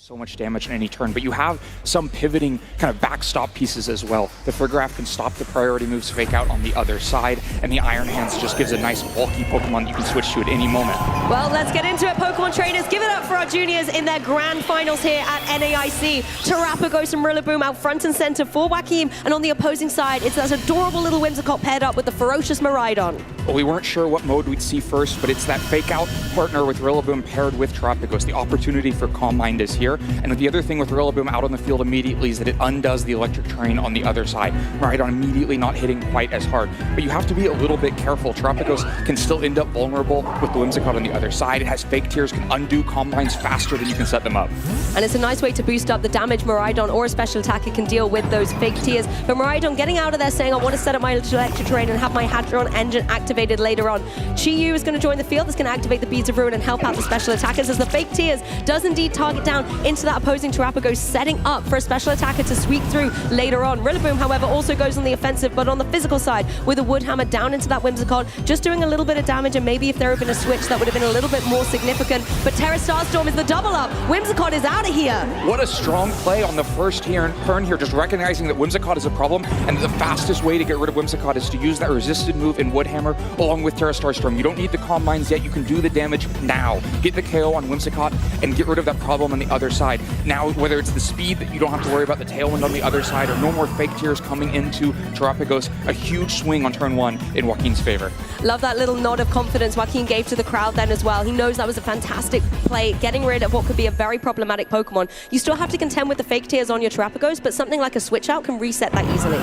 so much damage in any turn, but you have some pivoting kind of backstop pieces as well. The Frigoraph can stop the priority moves fake out on the other side, and the Iron Hands just gives a nice bulky Pokemon that you can switch to at any moment. Well, let's get into it, Pokemon trainers. Give it up for our juniors in their grand finals here at NAIC. Terrapagos and Rillaboom out front and center for Joaquin, and on the opposing side, it's that adorable little Whimsicott paired up with the ferocious Miraidon. Well, we weren't sure what mode we'd see first, but it's that fake out partner with Rillaboom paired with Terrapagos. The opportunity for Calm Mind is here, and the other thing with Rillaboom out on the field immediately is that it undoes the electric terrain on the other side. Miraidon immediately not hitting quite as hard, but you have to be a little bit careful. Terrapagos can still end up vulnerable with the Whimsicott on the other side. It has fake tears, can undo Calm Minds faster than you can set them up. And it's a nice way to boost up the damage Miraidon or a special attacker can deal with those fake tears. But Miraidon getting out of there saying, I want to set up my electric terrain and have my Hadron engine activated later on. Chi-Yu is going to join the field. It's going to activate the Beads of Ruin and help out the special attackers as the fake tears does indeed target down into that opposing Terrapagos, setting up for a special attacker to sweep through later on. Rillaboom, however, also goes on the offensive, but on the physical side with a Wood Hammer down into that Whimsicott, just doing a little bit of damage, and maybe if there had been a switch, that would have been a little bit more significant. But Terra Starstorm is the double up. Whimsicott is out of here. What a strong play on the first turn here, just recognizing that Whimsicott is a problem, and that the fastest way to get rid of Whimsicott is to use that resisted move in Wood Hammer along with Terra Starstorm. You don't need the Calm Minds yet. You can do the damage now. Get the KO on Whimsicott and get rid of that problem on the other side. Now, whether it's the speed that you don't have to worry about the Tailwind on the other side, or no more fake tears coming into Terrapagos, a huge swing on turn one in Joaquin's favor. Love that little nod of confidence Joaquin gave to the crowd then as well. He knows that was a fantastic play, getting rid of what could be a very problematic Pokemon. You still have to contend with the fake tears on your Terrapagos, but something like a switch out can reset that easily.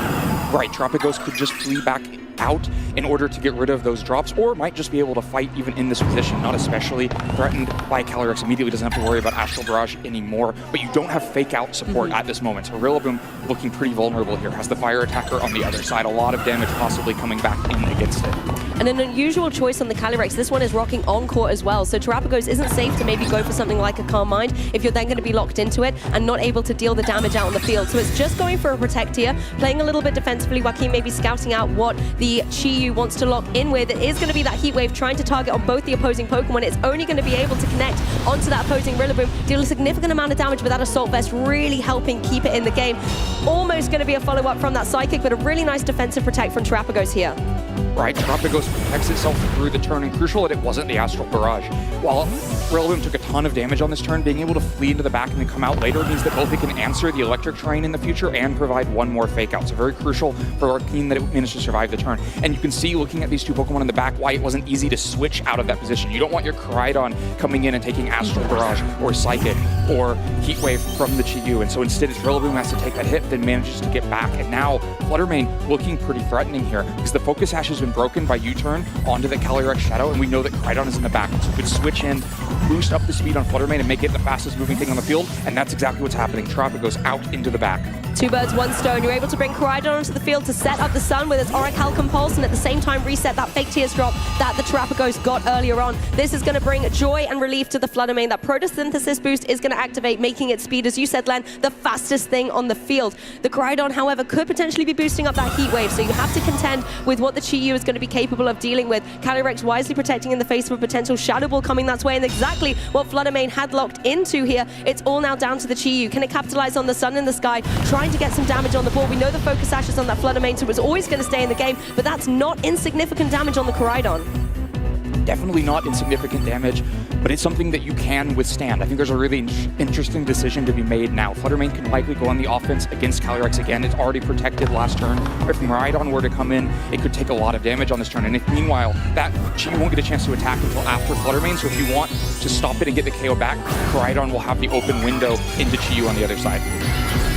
Right, Terrapagos could just flee back out in order to get rid of those drops, or might just be able to fight even in this position, not especially threatened by Calyrex. Immediately doesn't have to worry about Astral Barrage anymore, but you don't have fake out support at this moment. So Rillaboom looking pretty vulnerable here, has the Fire Attacker on the other side, a lot of damage possibly coming back in against it. And an unusual choice on the Calyrex. This one is rocking on court as well, so Terrapagos isn't safe to maybe go for something like a Calm Mind if you're then going to be locked into it and not able to deal the damage out on the field. So it's just going for a Protect here, playing a little bit defensively. Joaquin maybe scouting out what the Chi-Yu wants to lock in with. It is going to be that Heat Wave trying to target on both the opposing Pokemon. It's only going to be able to connect onto that opposing Rillaboom, deal a significant amount of damage, but that Assault Vest really helping keep it in the game. Almost going to be a follow-up from that Psychic, but a really nice defensive Protect from Terrapagos here. Right, Terrapagos protects itself through the turn, and crucial that it wasn't the Astral Barrage. While Rillaboom took a ton of damage on this turn, being able to flee into the back and then come out later means that both it can answer the electric terrain in the future and provide one more fake out. So very crucial for Joaquin that it managed to survive the turn. And you can see, looking at these two Pokemon in the back, why it wasn't easy to switch out of that position. You don't want your Koraidon coming in and taking Astral Barrage or Psychic or Heat Wave from the Chi-Yu, and so instead it's Rillaboom has to take that hit, then manages to get back. And now Fluttermane looking pretty threatening here, because the Focus Sash has been broken by U-turn onto the Calyrex Shadow, and we know that Koraidon is in the back, so we could switch in, boost up the speed on Fluttermane and make it the fastest moving thing on the field, and that's exactly what's happening. Terrapagos out into the back. Two birds, one stone. You're able to bring Koraidon onto the field to set up the Sun with its Orichalcum Pulse, and at the same time reset that fake Tears drop that the Terrapagos got earlier on. This is going to bring joy and relief to the Fluttermane. That Photosynthesis boost is going to activate, making its speed, as you said, Len, the fastest thing on the field. The Koraidon, however, could potentially be boosting up that Heat Wave, so you have to contend with what the Chi-Yu is going to be capable of dealing with. Calyrex wisely protecting in the face of a potential Shadow Ball coming that way, and exactly what Fluttermane had locked into here. It's all now down to the Chi-Yu. Can it capitalize on the Sun in the sky, trying to get some damage on the board? We know the Focus Sash is on that Fluttermane, so it was always going to stay in the game, but that's not insignificant damage on the Koraidon. Definitely not insignificant damage, but it's something that you can withstand. I think there's a really interesting decision to be made now. Fluttermane can likely go on the offense against Calyrex again. It's already protected last turn. If Miraidon were to come in, it could take a lot of damage on this turn. And if meanwhile, that Chi won't get a chance to attack until after Fluttermane, so if you want to stop it and get the KO back, Koraidon will have the open window into Chi on the other side.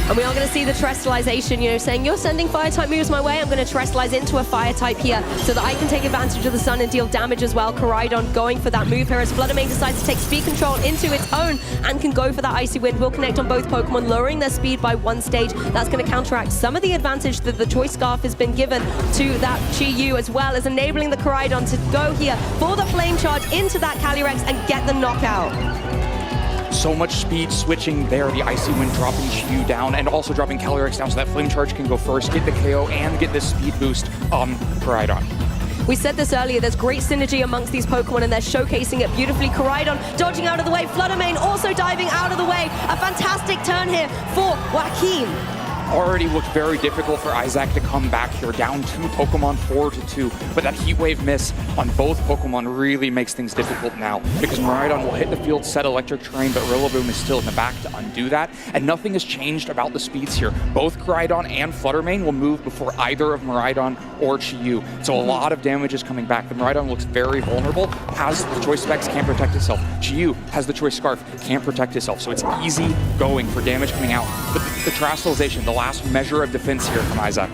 And we are going to see the Terrestrialization, saying, you're sending Fire-type moves my way, I'm going to Terrestrialize into a Fire-type here so that I can take advantage of the Sun and deal damage as well. Koraidon going for that move here as Fluttermane decides to take speed control into its own and can go for that Icy Wind. Will connect on both Pokemon, lowering their speed by one stage. That's going to counteract some of the advantage that the Choice Scarf has been given to that Chi-Yu, as well as enabling the Koraidon to go here for the Flame Charge into that Calyrex and get the knockout. So much speed switching there, the Icy Wind dropping Chi-Yu down and also dropping Calyrex down so that Flame Charge can go first, get the KO, and get this speed boost on Koraidon. We said this earlier, there's great synergy amongst these Pokemon and they're showcasing it beautifully. Koraidon dodging out of the way, Fluttermane also diving out of the way. A fantastic turn here for Joaquin. Already looked very difficult for Izhaq to come back here, down 2 Pokemon 4-2, but that Heat Wave miss on both Pokemon really makes things difficult now, because Miraidon will hit the field, set Electric Terrain, but Rillaboom is still in the back to undo that, and nothing has changed about the speeds here. Both Koraidon and Fluttermane will move before either of Miraidon or Chi-Yu, so a lot of damage is coming back. The Miraidon looks very vulnerable, has the Choice Specs, can't protect itself. Chi-Yu has the Choice Scarf, can't protect itself, so it's easy going for damage coming out. But the Terastallization, the last measure of defense here from Izhaq.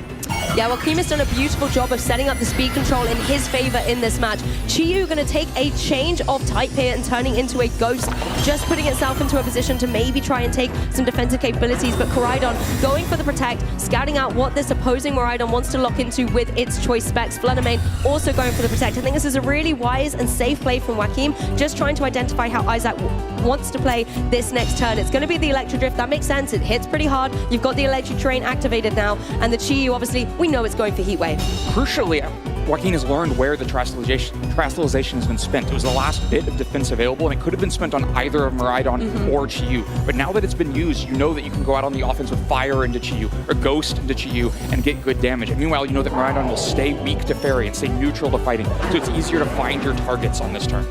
Yeah, Joaquin has done a beautiful job of setting up the speed control in his favor in this match. Chi-Yu going to take a change of type here and turning into a Ghost, just putting itself into a position to maybe try and take some defensive capabilities, but Koraidon going for the Protect, scouting out what this opposing Miraidon wants to lock into with its Choice Specs. Fluttermane also going for the Protect. I think this is a really wise and safe play from Joaquin, just trying to identify how Izhaq wants to play this next turn. It's going to be the Electro Drift. That makes sense. It hits pretty hard. You've got the Electric Terrain activated now, and the Chi-Yu, obviously, we know it's going for Heat Wave. Crucially, Joaquin has learned where the Terastallization has been spent. It was the last bit of defense available, and it could have been spent on either of Miraidon or Chi-Yu. But now that it's been used, you know that you can go out on the offense with Fire into Chi-Yu, or Ghost into Chi-Yu, and get good damage. And meanwhile, you know that Miraidon will stay weak to Fairy and stay neutral to fighting, so it's easier to find your targets on this turn.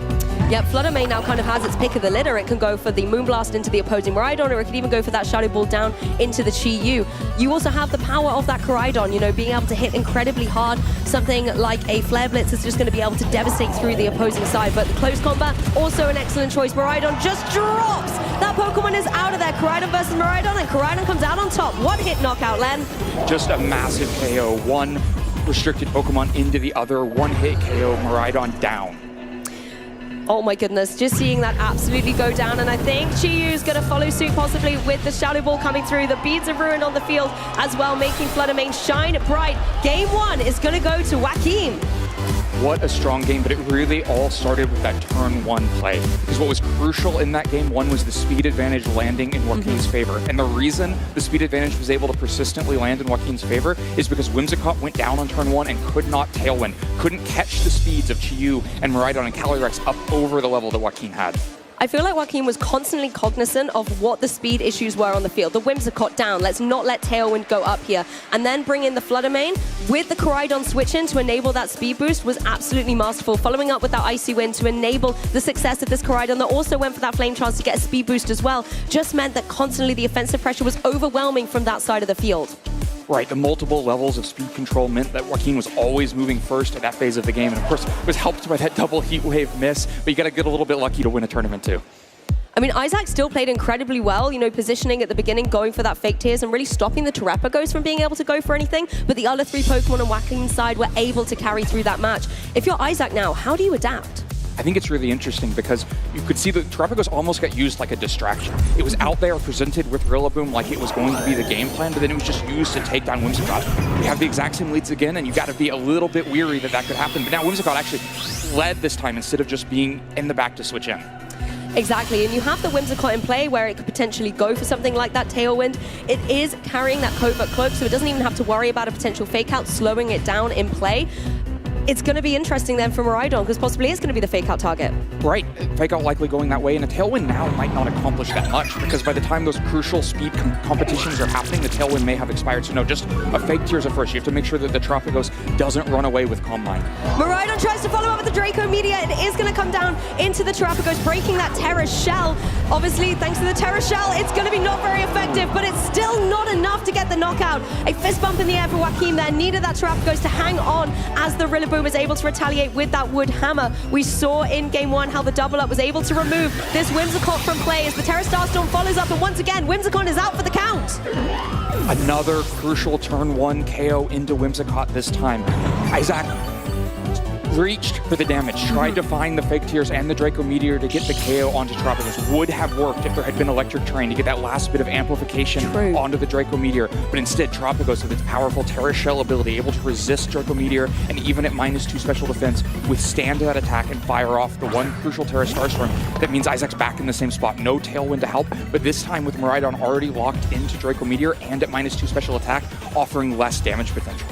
Yep, Fluttermane now kind of has its pick of the litter. It can go for the Moonblast into the opposing Miraidon, or it can even go for that Shadow Ball down into the Chi-Yu. You also have the power of that Koraidon, you know, being able to hit incredibly hard. Something like a Flare Blitz is just going to be able to devastate through the opposing side. But the close combat, also an excellent choice. Miraidon just drops! That Pokemon is out of there. Koraidon versus Miraidon, and Koraidon comes out on top. One hit knockout, Len. Just a massive KO. One restricted Pokemon into the other. One hit KO, Miraidon down. Oh my goodness, just seeing that absolutely go down, and I think Chi-Yu's going to follow suit possibly with the Shadow Ball coming through. The Beads of Ruin on the field as well, making Fluttermane shine bright. Game 1 is going to go to Joaquin. What a strong game, but it really all started with that turn 1 play. Because what was crucial in that game 1 was the speed advantage landing in Joaquin's favor. And the reason the speed advantage was able to persistently land in Joaquin's favor is because Whimsicott went down on turn 1 and could not Tailwind, couldn't catch the speeds of Chi-Yu and Miraidon and Calyrex up over the level that Joaquin had. I feel like Joaquin was constantly cognizant of what the speed issues were on the field. The Whimsicott down, let's not let Tailwind go up here. And then bring in the Fluttermane with the Koraidon switch in to enable that speed boost was absolutely masterful. Following up with that Icy Wind to enable the success of this Koraidon that also went for that Flame Charge to get a speed boost as well, just meant that constantly the offensive pressure was overwhelming from that side of the field. Right, the multiple levels of speed control meant that Joaquin was always moving first at that phase of the game, and of course was helped by that double Heat Wave miss, but you gotta get a little bit lucky to win a tournament too. I mean, Izhaq still played incredibly well, you know, positioning at the beginning, going for that fake tears and really stopping the Terapagos from being able to go for anything, but the other 3 Pokemon on Joaquin's side were able to carry through that match. If you're Izhaq now, how do you adapt? I think it's really interesting because you could see that Terapagos almost got used like a distraction. It was out there presented with Rillaboom like it was going to be the game plan, but then it was just used to take down Whimsicott. We have the exact same leads again, and you got to be a little bit weary that that could happen. But now Whimsicott actually led this time instead of just being in the back to switch in. Exactly, and you have the Whimsicott in play where it could potentially go for something like that Tailwind. It is carrying that Covert Cloak, so it doesn't even have to worry about a potential fake out, slowing it down in play. It's going to be interesting then for Miraidon, because possibly it's going to be the fake out target. Right, fake out likely going that way, and a Tailwind now might not accomplish that much, because by the time those crucial speed competitions are happening, the Tailwind may have expired. So no, just a fake tears at first. You have to make sure that the Terapagos doesn't run away with Calm Mind. Miraidon tries to follow up with the Draco Meteor. It is going to come down into the Terapagos, breaking that Terra Shell. Obviously, thanks to the Terra Shell, it's going to be not very effective, but it's still not enough to get the knockout. A fist bump in the air for Joaquin there. Needed that Terapagos to hang on as the Rillaboom is able to retaliate with that Wood Hammer. We saw in Game 1 how the double up was able to remove this Whimsicott from play as the Terra Starstorm follows up, and once again, Whimsicott is out for the count. Another crucial turn 1 KO into Whimsicott this time. Izhaq reached for the damage, tried to find the fake tears and the Draco Meteor to get the KO onto Terapagos. Would have worked if there had been Electric Terrain to get that last bit of amplification onto the Draco Meteor, but instead Terapagos with its powerful Terra Shell ability able to resist Draco Meteor and even at -2 special defense withstand that attack and fire off the one crucial Terra Starstorm. That means Izhaq's back in the same spot. No Tailwind to help, but this time with Miraidon already locked into Draco Meteor and at -2 special attack, offering less damage potential.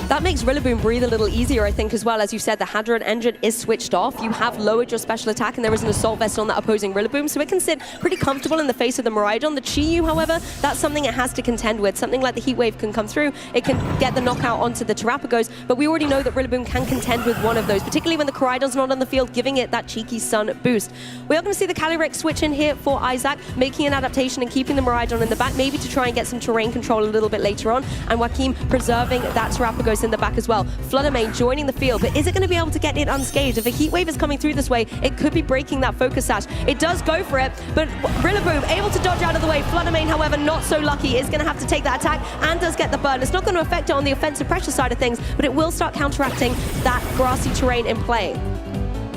That makes Rillaboom breathe a little easier, I think, as well. As you said, the Hadron engine is switched off. You have lowered your special attack, and there is an Assault Vest on that opposing Rillaboom, so it can sit pretty comfortable in the face of the Miraidon. The Chi-Yu, however, that's something it has to contend with. Something like the Heat Wave can come through. It can get the knockout onto the Terrapagos, but we already know that Rillaboom can contend with one of those, particularly when the Koraidon's not on the field, giving it that cheeky Sun boost. We are going to see the Calyrex switch in here for Izhaq, making an adaptation and keeping the Miraidon in the back, maybe to try and get some terrain control a little bit later on, and Joaquin preserving that Terrapagos in the back as well. Fluttermane joining the field, but is it going to be able to get it unscathed? If a Heat Wave is coming through this way, it could be breaking that Focus Sash. It does go for it, but Rillaboom able to dodge out of the way. Fluttermane, however, not so lucky, is going to have to take that attack and does get the burn. It's not going to affect it on the offensive pressure side of things, but it will start counteracting that grassy terrain in play.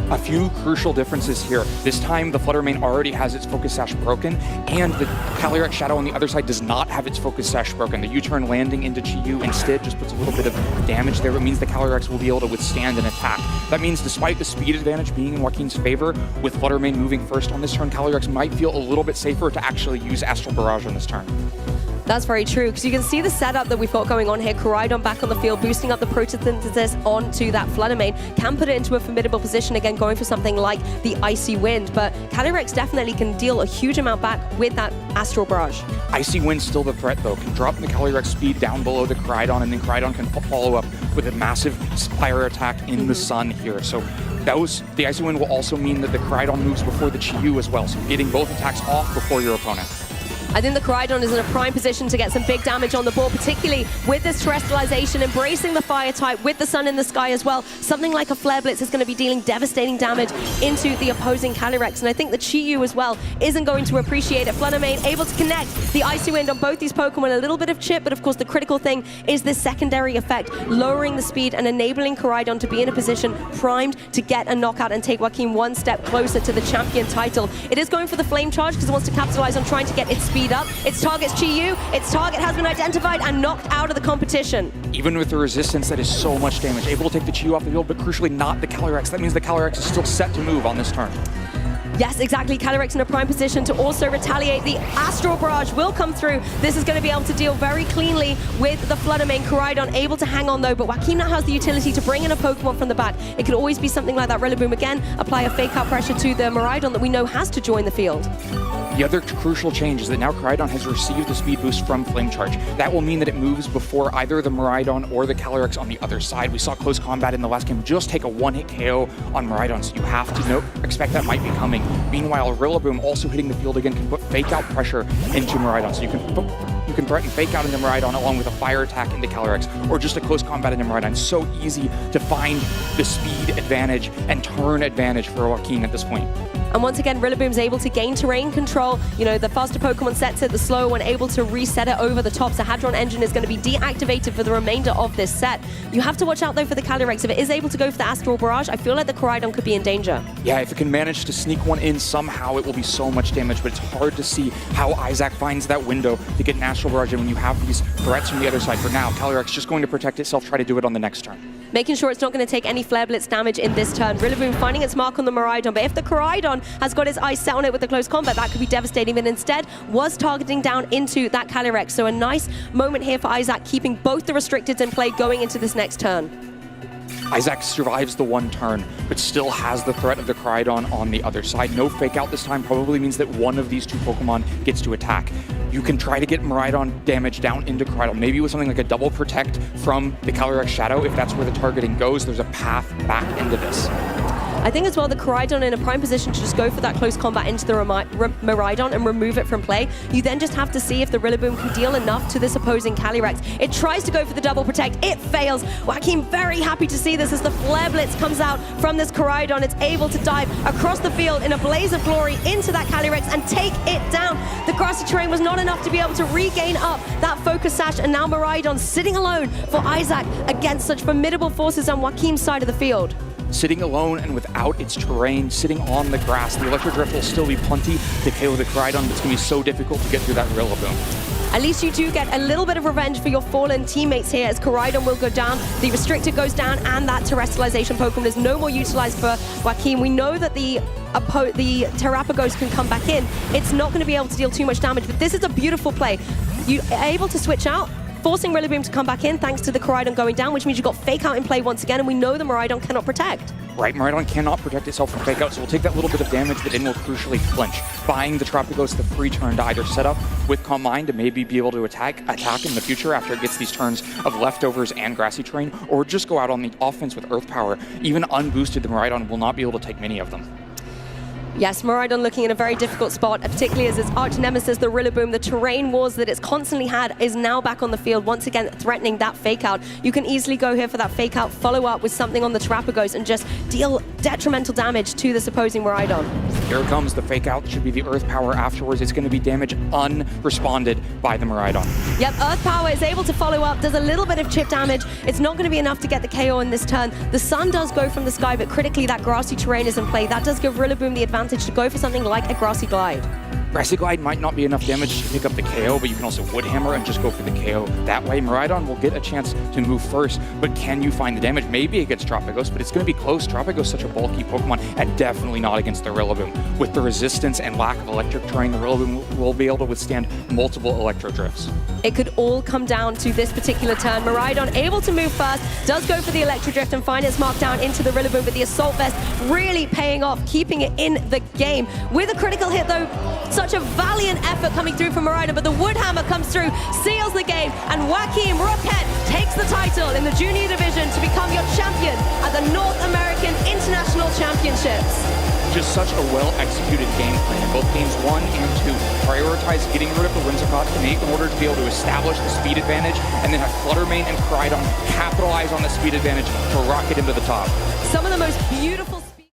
A few crucial differences here. This time, the Fluttermane already has its Focus Sash broken, and the Calyrex Shadow on the other side does not have its Focus Sash broken. The U-turn landing into Chi-Yu instead just puts a little bit of damage there. It means the Calyrex will be able to withstand an attack. That means despite the speed advantage being in Joaquin's favor, with Fluttermane moving first on this turn, Calyrex might feel a little bit safer to actually use Astral Barrage on this turn. That's very true, because you can see the setup that we've got going on here. Koraidon back on the field, boosting up the Photosynthesis onto that Fluttermane. Can put it into a formidable position, again, going for something like the Icy Wind. But Calyrex definitely can deal a huge amount back with that Astral Barrage. Icy Wind's still the threat, though. Can drop the Calyrex speed down below the Koraidon, and then Koraidon can follow up with a massive fire attack in the sun here. So the Icy Wind will also mean that the Koraidon moves before the Chi-Yu as well, so getting both attacks off before your opponent. I think the Koraidon is in a prime position to get some big damage on the board, particularly with this terrestrialization, embracing the fire type with the sun in the sky as well. Something like a Flare Blitz is going to be dealing devastating damage into the opposing Calyrex, and I think the Chi-Yu as well isn't going to appreciate it. Fluttermane able to connect the Icy Wind on both these Pokemon, a little bit of chip, but of course the critical thing is this secondary effect, lowering the speed and enabling Koraidon to be in a position primed to get a knockout and take Joaquin one step closer to the champion title. It is going for the Flame Charge because it wants to capitalize on trying to get its speed up. Its target's Chi-Yu. Its target has been identified and knocked out of the competition. Even with the resistance, that is so much damage. Able to take the Chi-Yu off the field, but crucially not the Calyrex. That means the Calyrex is still set to move on this turn. Yes, exactly. Calyrex in a prime position to also retaliate. The Astral Barrage will come through. This is going to be able to deal very cleanly with the Fluttermane. Koraidon able to hang on though, but Joaquin now has the utility to bring in a Pokemon from the back. It could always be something like that Rillaboom again, apply a fake out pressure to the Miraidon that we know has to join the field. The other crucial change is that now Koraidon has received the speed boost from Flame Charge. That will mean that it moves before either the Miraidon or the Calyrex on the other side. We saw close combat in the last game just take a one-hit KO on Miraidon, so you have to expect that might be coming. Meanwhile, Rillaboom also hitting the field again can put fake out pressure into Miraidon, so you can threaten fake out into Miraidon along with a fire attack into Calyrex, or just a close combat into Miraidon. It's so easy to find the speed advantage and turn advantage for Joaquin at this point. And once again, Rillaboom's able to gain terrain control. You know, the faster Pokemon sets it, the slower one able to reset it over the top. So Hadron Engine is going to be deactivated for the remainder of this set. You have to watch out, though, for the Calyrex. If it is able to go for the Astral Barrage, I feel like the Koraidon could be in danger. Yeah, if it can manage to sneak one in somehow, it will be so much damage, but it's hard to see how Izhaq finds that window to get an Astral Barrage in when you have these threats from the other side. For now, Calyrex just going to protect itself, try to do it on the next turn. Making sure it's not going to take any Flare Blitz damage in this turn. Rillaboom finding its mark on the Miraidon, but if the Koraidon has got its eyes set on it with the close combat, that could be devastating, but instead was targeting down into that Calyrex. So a nice moment here for Izhaq, keeping both the restricteds in play going into this next turn. Izhaq survives the one turn, but still has the threat of the Koraidon on the other side. No fake out this time probably means that one of these two Pokemon gets to attack. You can try to get Miraidon damage down into Koraidon, maybe with something like a double protect from the Calyrex Shadow. If that's where the targeting goes, there's a path back into this. I think as well the Koraidon in a prime position to just go for that close combat into the Miraidon and remove it from play. You then just have to see if the Rillaboom can deal enough to this opposing Calyrex. It tries to go for the double protect. It fails. Joaquin very happy to see this as the Flare Blitz comes out from this Koraidon. It's able to dive across the field in a blaze of glory into that Calyrex and take it down. The grassy terrain was not enough to be able to regain up that Focus Sash, and now Miraidon sitting alone for Izhaq against such formidable forces on Joaquin's side of the field. Sitting alone and without its terrain, sitting on the grass, the Electric Drift will still be plenty to KO the Koraidon, but it's going to be so difficult to get through that Rillaboom. At least you do get a little bit of revenge for your fallen teammates here, as Koraidon will go down, the Restricted goes down, and that Terrestrialization Pokemon is no more utilized for Joaquin. We know that the Terrapagos can come back in. It's not going to be able to deal too much damage, but this is a beautiful play. You are able to switch out. forcing Rillaboom to come back in thanks to the Koraidon going down, which means you've got Fake Out in play once again, and we know the Miraidon cannot protect. Right, Miraidon cannot protect itself from Fake Out, so we'll take that little bit of damage, but then we'll crucially flinch, buying the Tropicos the free turn to either set up with Calm Mind to maybe be able to attack in the future after it gets these turns of leftovers and grassy terrain, or just go out on the offense with Earth Power. Even unboosted, the Miraidon will not be able to take many of them. Yes, Miraidon looking in a very difficult spot, particularly as its arch nemesis, the Rillaboom. The terrain wars that it's constantly had is now back on the field, once again threatening that Fake Out. You can easily go here for that Fake Out, follow up with something on the Terapagos, and just deal detrimental damage to this opposing Miraidon. Here it comes, the Fake Out should be the Earth Power afterwards. It's going to be damage unresponded by the Miraidon. Yep, Earth Power is able to follow up, does a little bit of chip damage. It's not going to be enough to get the KO in this turn. The sun does go from the sky, but critically that grassy terrain is in play. That does give Rillaboom the advantage to go for something like a Grassy Glide. Grassy Glide might not be enough damage to pick up the KO, but you can also Wood Hammer and just go for the KO that way. Miraidon will get a chance to move first, but can you find the damage? Maybe against Tropicos, but it's going to be close. Tropicos is such a bulky Pokemon, and definitely not against the Rillaboom. With the resistance and lack of electric terrain, the Rillaboom will be able to withstand multiple Electro Drifts. It could all come down to this particular turn. Miraidon able to move first, does go for the Electro Drift and find its mark down into the Rillaboom, but the Assault Vest really paying off, keeping it in the game. With a critical hit though, such a valiant effort coming through from Miraidon, but the Wood Hammer comes through, seals the game, and Joaquin Roquett takes the title in the junior division to become your champion at the North American International Championships. Just such a well-executed game plan in both games 1 and 2. Prioritize getting rid of the Whimsicott in order to be able to establish the speed advantage, and then have Fluttermane and Koraidon capitalize on the speed advantage to rocket into the top. Some of the most beautiful